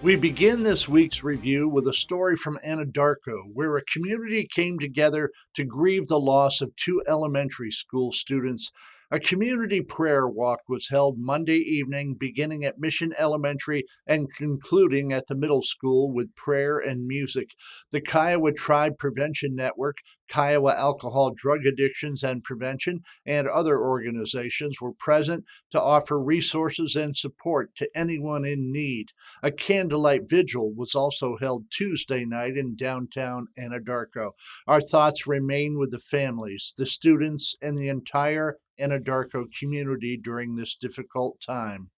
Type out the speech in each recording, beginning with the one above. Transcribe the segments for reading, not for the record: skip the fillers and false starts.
We begin this week's review with a story from Anadarko, where a community came together to grieve the loss of two elementary school students. A community prayer walk was held Monday evening, beginning at Mission Elementary and concluding at the middle school with prayer and music. The Kiowa Tribe Prevention Network, Kiowa Alcohol, Drug Addictions and Prevention, and other organizations were present to offer resources and support to anyone in need. A candlelight vigil was also held Tuesday night in downtown Anadarko. Our thoughts remain with the families, the students, and the entire Anadarko community during this difficult time.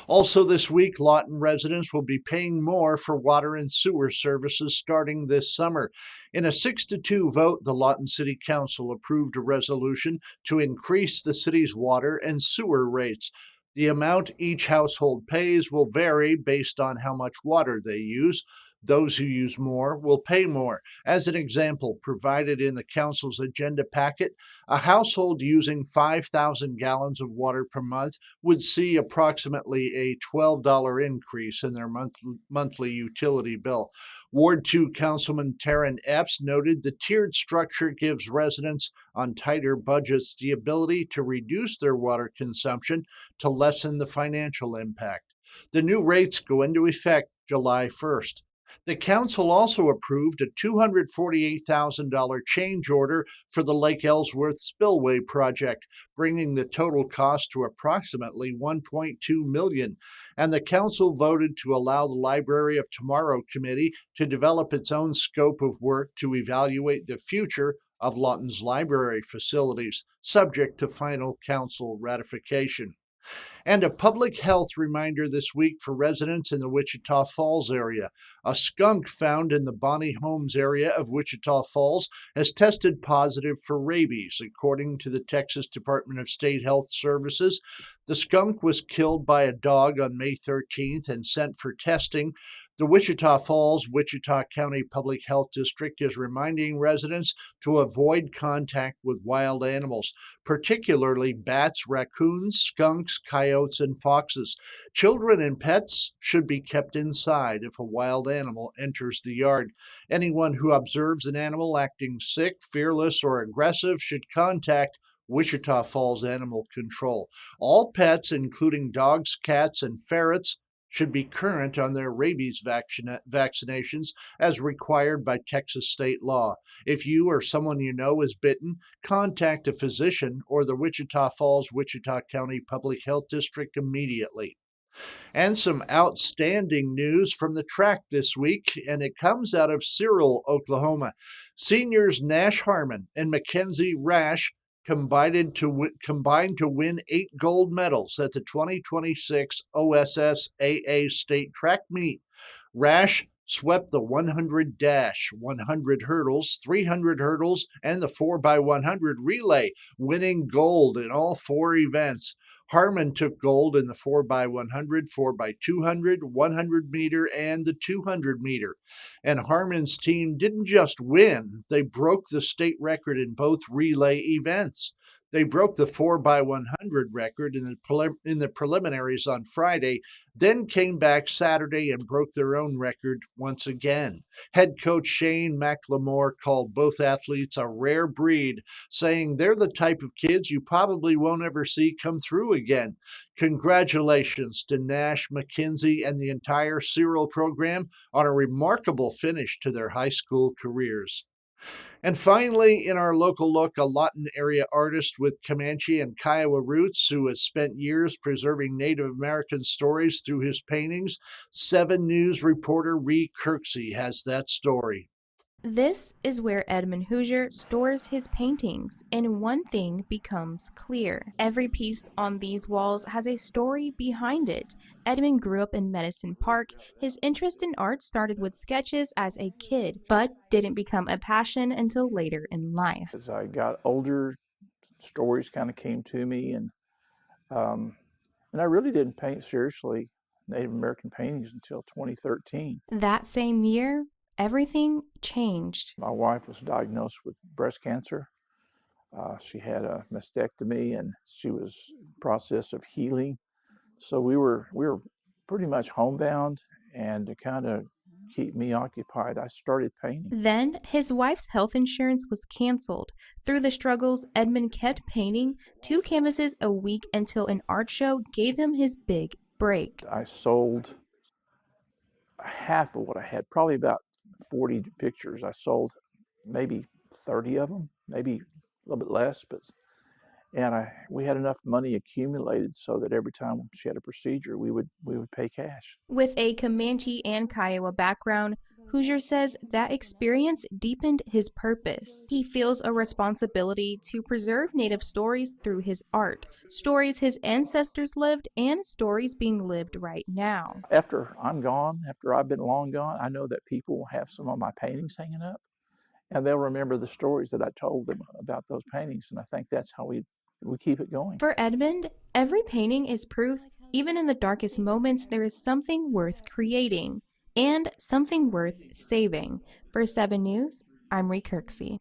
Also, this week, Lawton residents will be paying more for water and sewer services starting this summer. In a 6-2 vote, the Lawton City Council approved a resolution to increase the city's water and sewer rates. The amount each household pays will vary based on how much water they use. Those who use more will pay more. As an example, provided in the council's agenda packet, a household using 5,000 gallons of water per month would see approximately a $12 increase in their monthly utility bill. Ward 2 Councilman Taryn Epps noted the tiered structure gives residents on tighter budgets the ability to reduce their water consumption to lessen the financial impact. The new rates go into effect July 1st. The council also approved a $248,000 change order for the Lake Ellsworth Spillway project, bringing the total cost to approximately $1.2 million. And the council voted to allow the Library of Tomorrow Committee to develop its own scope of work to evaluate the future of Lawton's library facilities, subject to final council ratification. And a public health reminder this week for residents in the Wichita Falls area. A skunk found in the Bonnie Holmes area of Wichita Falls has tested positive for rabies, according to the Texas Department of State Health Services. The skunk was killed by a dog on May 13th and sent for testing. The Wichita Falls, Wichita County Public Health District is reminding residents to avoid contact with wild animals, particularly bats, raccoons, skunks, coyotes, and foxes. Children and pets should be kept inside if a wild animal enters the yard. Anyone who observes an animal acting sick, fearless, or aggressive should contact Wichita Falls Animal Control. All pets, including dogs, cats, and ferrets, should be current on their rabies vaccinations as required by Texas state law. If you or someone you know is bitten, contact a physician or the Wichita Falls, Wichita County Public Health District immediately. And some outstanding news from the track this week, and it comes out of Cyril, Oklahoma. Seniors Nash Harmon and Mackenzie Rash combined to win 8 gold medals at the 2026 OSSAA State Track Meet. Rash swept the 100 dash, 100 hurdles, 300 hurdles, and the 4x100 relay, winning gold in all 4 events. Harmon took gold in the 4x100, 4x200, 100 meter, and the 200 meter. And Harmon's team didn't just win, they broke the state record in both relay events. They broke the 4x100 record in the preliminaries on Friday, then came back Saturday and broke their own record once again. Head coach Shane McLemore called both athletes a rare breed, saying they're the type of kids you probably won't ever see come through again. Congratulations to Nash, McKenzie, and the entire Cyril program on a remarkable finish to their high school careers. And finally, in our local look, a Lawton area artist with Comanche and Kiowa roots who has spent years preserving Native American stories through his paintings. 7 News reporter Ree Kirksey has that story. This is where Edmund Hoosier stores his paintings, and one thing becomes clear. Every piece on these walls has a story behind it. Edmund grew up in Medicine Park. His interest in art started with sketches as a kid, but didn't become a passion until later in life. As I got older, stories kind of came to me, and I really didn't paint seriously Native American paintings until 2013. That same year, everything changed. My wife was diagnosed with breast cancer. She had a mastectomy, and she was in the process of healing. So we were pretty much homebound, And to kind of keep me occupied, I started painting. Then his wife's health insurance was canceled. Through the struggles, Edmund kept painting 2 canvases a week until an art show gave him his big break. I sold half of what I had, probably about 40 pictures. I sold maybe 30 of them, maybe a little bit less, and we had enough money accumulated so that every time she had a procedure, we would pay cash. With a Comanche and Kiowa background, Hoosier says that experience deepened his purpose. He feels a responsibility to preserve Native stories through his art, stories his ancestors lived and stories being lived right now. After I'm gone, after I've been long gone, I know that people will have some of my paintings hanging up, and they'll remember the stories that I told them about those paintings, and I think that's how we keep it going. For Edmund, every painting is proof, even in the darkest moments, there is something worth creating and something worth saving. For 7 News, I'm Ree Kirksey.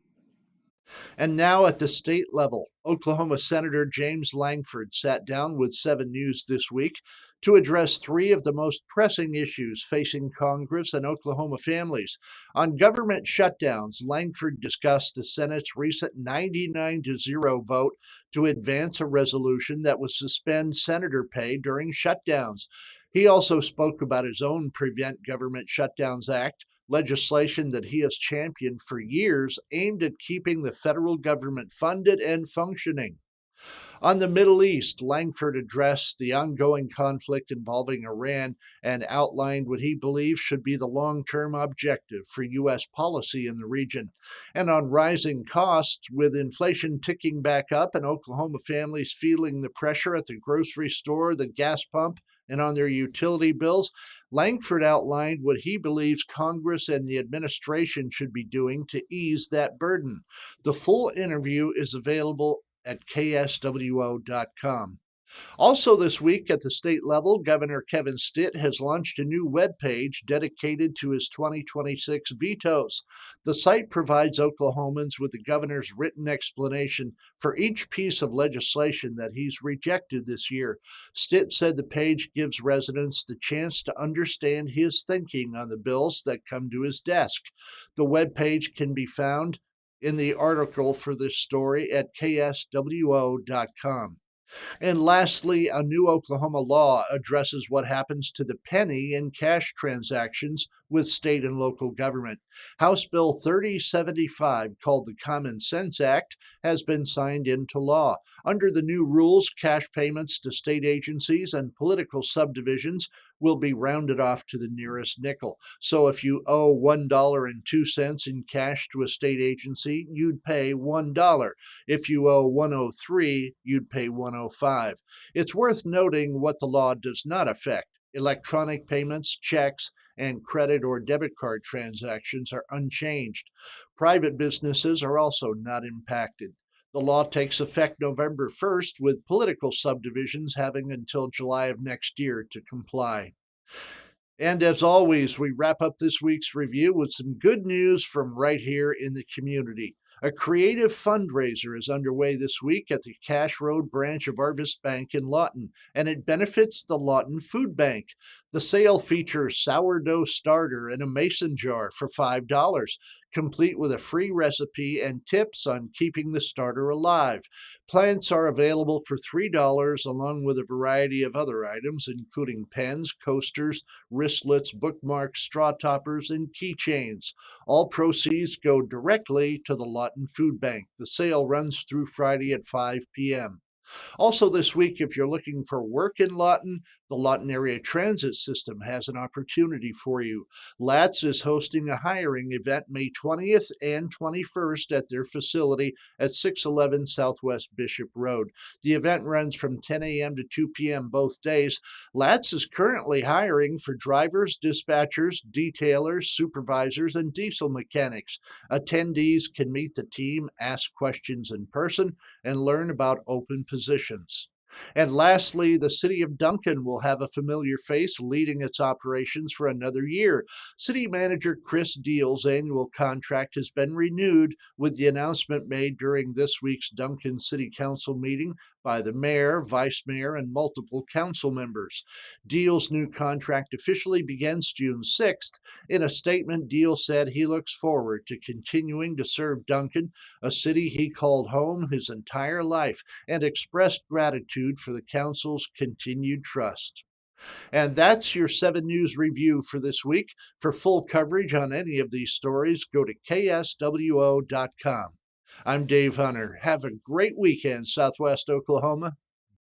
And now at the state level, Oklahoma Senator James Langford sat down with 7 News this week to address 3 of the most pressing issues facing Congress and Oklahoma families. On government shutdowns, Langford discussed the Senate's recent 99-0 vote to advance a resolution that would suspend senator pay during shutdowns. He also spoke about his own Prevent Government Shutdowns Act, legislation that he has championed for years aimed at keeping the federal government funded and functioning. On the Middle East, Langford addressed the ongoing conflict involving Iran and outlined what he believes should be the long-term objective for U.S. policy in the region. And on rising costs, with inflation ticking back up and Oklahoma families feeling the pressure at the grocery store, the gas pump, and on their utility bills, Langford outlined what he believes Congress and the administration should be doing to ease that burden. The full interview is available at kswo.com. Also this week at the state level, Governor Kevin Stitt has launched a new webpage dedicated to his 2026 vetoes. The site provides Oklahomans with the governor's written explanation for each piece of legislation that he's rejected this year. Stitt said the page gives residents the chance to understand his thinking on the bills that come to his desk. The webpage can be found in the article for this story at kswo.com. And lastly, a new Oklahoma law addresses what happens to the penny in cash transactions with state and local government. House Bill 3075, called the Common Sense Act, has been signed into law. Under the new rules, cash payments to state agencies and political subdivisions will be rounded off to the nearest nickel. So if you owe $1.02 in cash to a state agency, you'd pay $1. If you owe $1.03, you'd pay $1.05. It's worth noting what the law does not affect. Electronic payments, checks, and credit or debit card transactions are unchanged. Private businesses are also not impacted. The law takes effect November 1st, with political subdivisions having until July of next year to comply. And as always, we wrap up this week's review with some good news from right here in the community. A creative fundraiser is underway this week at the Cash Road branch of Arvest Bank in Lawton, and it benefits the Lawton Food Bank. The sale features sourdough starter in a mason jar for $5, complete with a free recipe and tips on keeping the starter alive. Plants are available for $3 along with a variety of other items, including pens, coasters, wristlets, bookmarks, straw toppers, and keychains. All proceeds go directly to the Lawton Food Bank. The sale runs through Friday at 5 p.m. Also this week, if you're looking for work in Lawton, the Lawton Area Transit System has an opportunity for you. LATS is hosting a hiring event May 20th and 21st at their facility at 611 Southwest Bishop Road. The event runs from 10 a.m. to 2 p.m. both days. LATS is currently hiring for drivers, dispatchers, detailers, supervisors, and diesel mechanics. Attendees can meet the team, ask questions in person, and learn about open positions. And lastly, the city of Duncan will have a familiar face leading its operations for another year. City Manager Chris Deal's annual contract has been renewed with the announcement made during this week's Duncan City Council meeting by the mayor, vice mayor, and multiple council members. Deal's new contract officially begins June 6th. In a statement, Deal said he looks forward to continuing to serve Duncan, a city he called home his entire life, and expressed gratitude for the council's continued trust. And that's your 7 News review for this week. For full coverage on any of these stories, go to kswo.com. I'm Dave Hunter. Have a great weekend, Southwest Oklahoma.